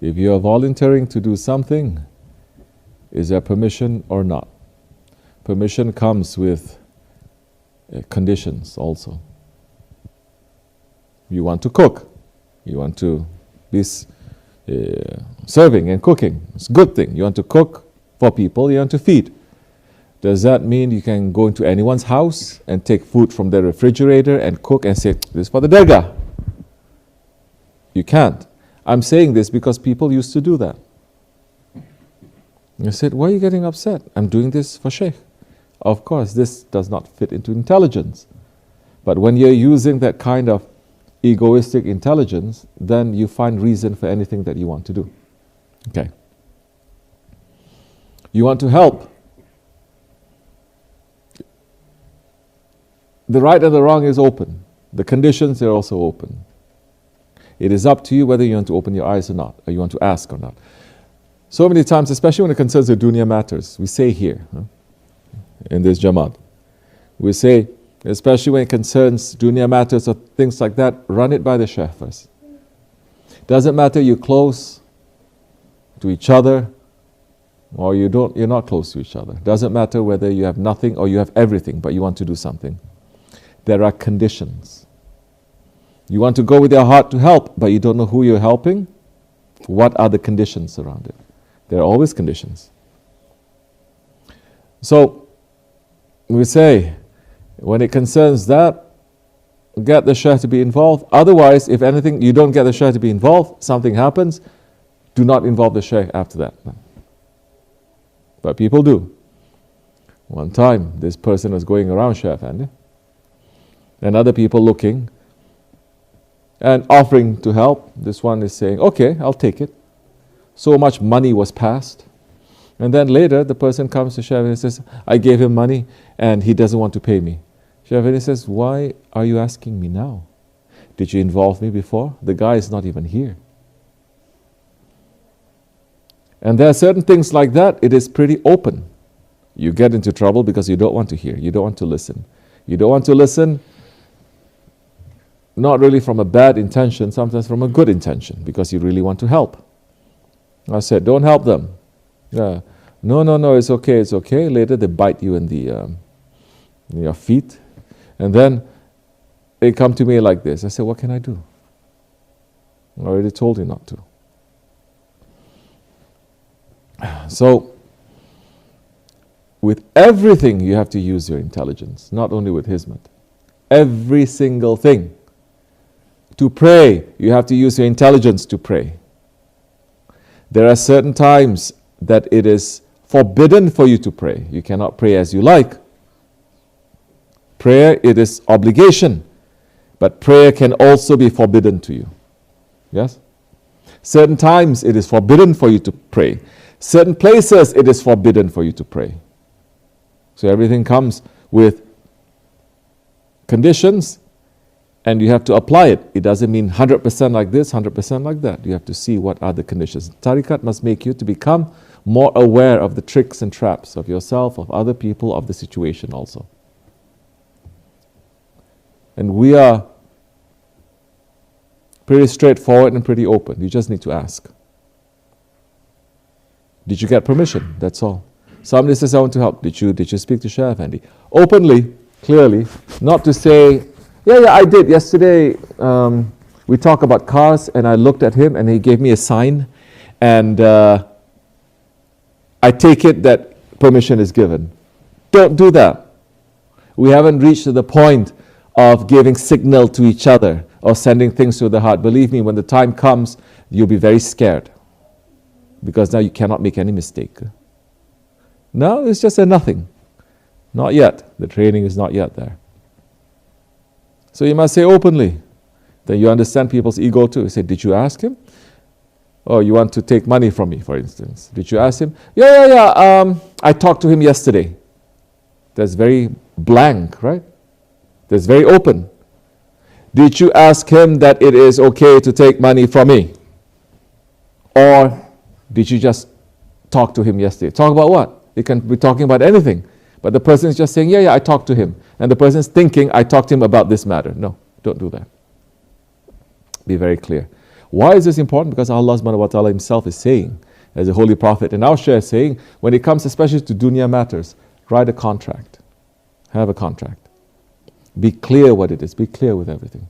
If you are volunteering to do something, is there permission or not? Permission comes with conditions also. You want to cook. You want to be serving and cooking. It's a good thing. You want to cook for people, you want to feed. Does that mean you can go into anyone's house and take food from their refrigerator and cook and say, this is for the dergah? You can't. I'm saying this because people used to do that. I said, why are you getting upset? I'm doing this for Sheikh. Of course, this does not fit into intelligence. But when you're using that kind of egoistic intelligence, then you find reason for anything that you want to do. Okay. You want to help. The right and the wrong is open. The conditions are also open. It is up to you whether you want to open your eyes or not, or you want to ask or not. So many times, especially when it concerns the dunya matters, we say here, in this Jamada, we say, especially when it concerns dunya matters or things like that, run it by the Shaykh first. Doesn't matter you're close to each other or you're not close to each other. Doesn't matter whether you have nothing or you have everything, but you want to do something. There are conditions. You want to go with your heart to help, but you don't know who you're helping. What are the conditions around it? There are always conditions. So, we say, when it concerns that, get the Shaykh to be involved. Otherwise, if anything, you don't get the Shaykh to be involved, something happens, do not involve the Shaykh after that. But people do. One time, this person was going around Shaykh and other people looking and offering to help. This one is saying, okay, I'll take it. So much money was passed. And then later, the person comes to Shaykh and says, I gave him money and he doesn't want to pay me. Shaykh says, why are you asking me now? Did you involve me before? The guy is not even here. And there are certain things like that, it is pretty open. You get into trouble because you don't want to hear, you don't want to listen. You don't want to listen, not really from a bad intention, sometimes from a good intention, because you really want to help. I said, don't help them. No, it's okay. Later they bite you in your feet. And then they come to me like this. I said, what can I do? I already told you not to. So, with everything you have to use your intelligence, not only with hizmat. Every single thing. To pray, you have to use your intelligence to pray. There are certain times that it is forbidden for you to pray. You cannot pray as you like. Prayer, it is obligation. But prayer can also be forbidden to you. Yes? Certain times it is forbidden for you to pray. Certain places it is forbidden for you to pray. So everything comes with conditions and you have to apply it. It doesn't mean 100% like this, 100% like that. You have to see what are the conditions. Tariqat must make you to become more aware of the tricks and traps of yourself, of other people, of the situation also. And we are pretty straightforward and pretty open. You just need to ask. Did you get permission? That's all. Somebody says, I want to help. Did you speak to Shaykh Effendi? Openly, clearly, not to say, yeah, I did. Yesterday, we talked about cars and I looked at him and he gave me a sign and I take it that permission is given. Don't do that. We haven't reached to the point of giving signal to each other or sending things to the heart. Believe me, when the time comes, you'll be very scared because now you cannot make any mistake. Now it's just a nothing. Not yet. The training is not yet there. So you must say openly. Then you understand people's ego too. You say, did you ask him? Oh, you want to take money from me, for instance. Did you ask him? Yeah. I talked to him yesterday. That's very blank, right? That's very open. Did you ask him that it is okay to take money from me? Or did you just talk to him yesterday? Talk about what? You can be talking about anything. But the person is just saying, yeah, I talked to him. And the person is thinking, I talked to him about this matter. No, don't do that. Be very clear. Why is this important? Because Allah subhanahu wa ta'ala himself is saying, as a holy prophet and our share is saying, when it comes especially to dunya matters, write a contract. Have a contract. Be clear what it is. Be clear with everything.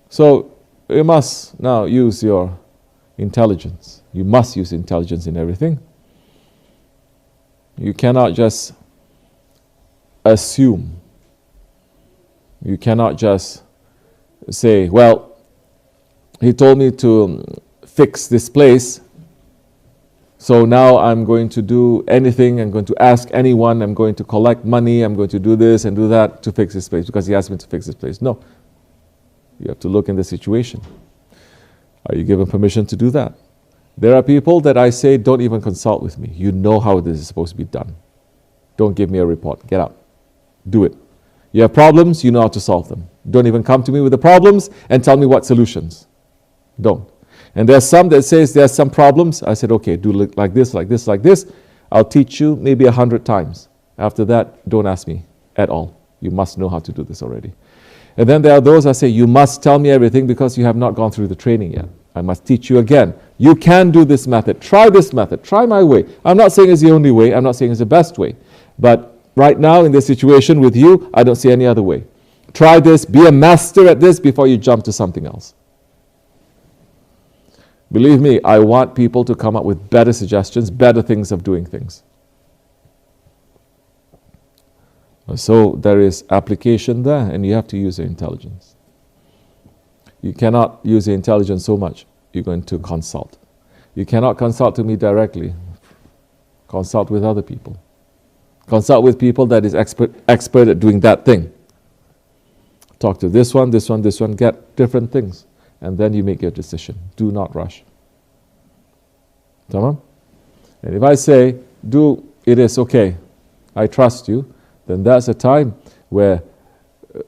So you must now use your intelligence. You must use intelligence in everything. You cannot just assume. You cannot just say, well, he told me to fix this place, so now I'm going to do anything, I'm going to ask anyone, I'm going to collect money, I'm going to do this and do that to fix this place because he asked me to fix this place. No. You have to look in the situation. Are you given permission to do that? There are people that I say, don't even consult with me. You know how this is supposed to be done. Don't give me a report. Get out. Do it. You have problems, you know how to solve them. Don't even come to me with the problems and tell me what solutions. Don't. And there's some that says there's some problems. I said, okay, do like this, like this, like this. I'll teach you maybe 100 times. After that, don't ask me at all. You must know how to do this already. And then there are those I say, you must tell me everything because you have not gone through the training yet. I must teach you again. You can do this method. Try this method. Try my way. I'm not saying it's the only way. I'm not saying it's the best way. But right now in this situation with you, I don't see any other way. Try this. Be a master at this before you jump to something else. Believe me, I want people to come up with better suggestions, better things of doing things. So there is application there, and you have to use your intelligence. You cannot use your intelligence so much. You're going to consult. You cannot consult to me directly. Consult with other people. Consult with people that is expert at doing that thing. Talk to this one, get different things. And then you make your decision. Do not rush. Tamam? And if I say, do it is okay, I trust you, then that's a time where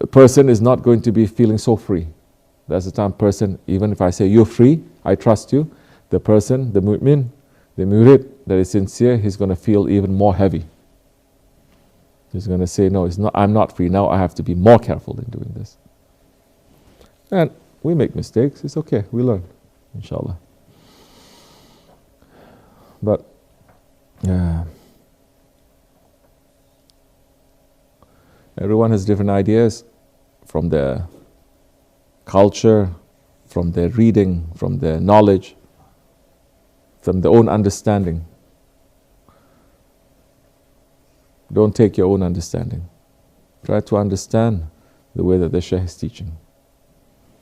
a person is not going to be feeling so free. That's the time person, even if I say you're free, I trust you, the person, the mu'min, the murid that is sincere, he's going to feel even more heavy. He's going to say, no, it's not, I'm not free. Now I have to be more careful in doing this. And we make mistakes. It's okay. We learn, inshallah. But, everyone has different ideas from their culture, from their reading, from their knowledge, from their own understanding. Don't take your own understanding. Try to understand the way that the Shaykh is teaching.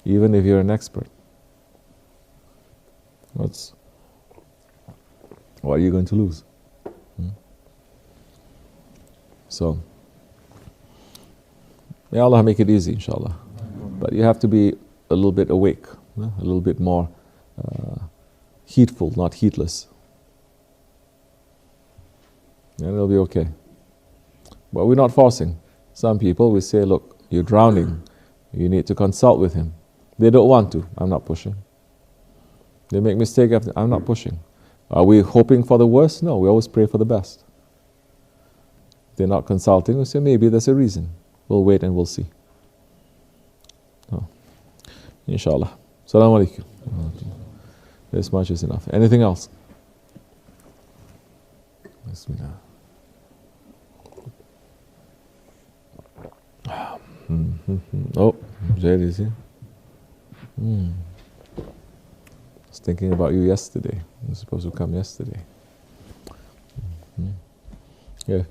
Even if you're an expert. What are you going to lose? So, may Allah make it easy, inshallah. But you have to be a little bit awake, a little bit more heedful, not heedless. And it'll be okay. But we're not forcing. Some people, we say, look, you're drowning. You need to consult with him. They don't want to. I'm not pushing. They make mistake after. I'm not pushing. Are we hoping for the worst? No, we always pray for the best. They're not consulting. We say maybe there's a reason. We'll wait and we'll see. Oh. Inshallah. Assalamu alaikum. This much is enough. Anything else? Bismillah. Oh, Jade is here. I was thinking about you yesterday. You were supposed to come yesterday. Yeah.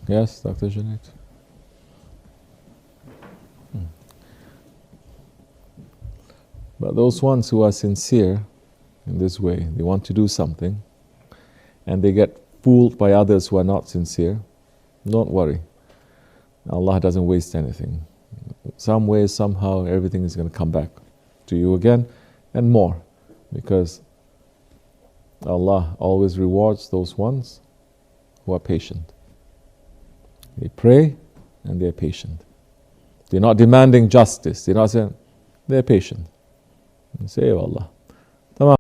Yes, Dr. Janet. But those ones who are sincere in this way, they want to do something, and they get fooled by others who are not sincere, don't worry. Allah doesn't waste anything. Some way, somehow, everything is going to come back to you again and more, because Allah always rewards those ones who are patient. They pray and they're patient. They're not demanding justice. They're not saying, they're patient. And say, oh Allah,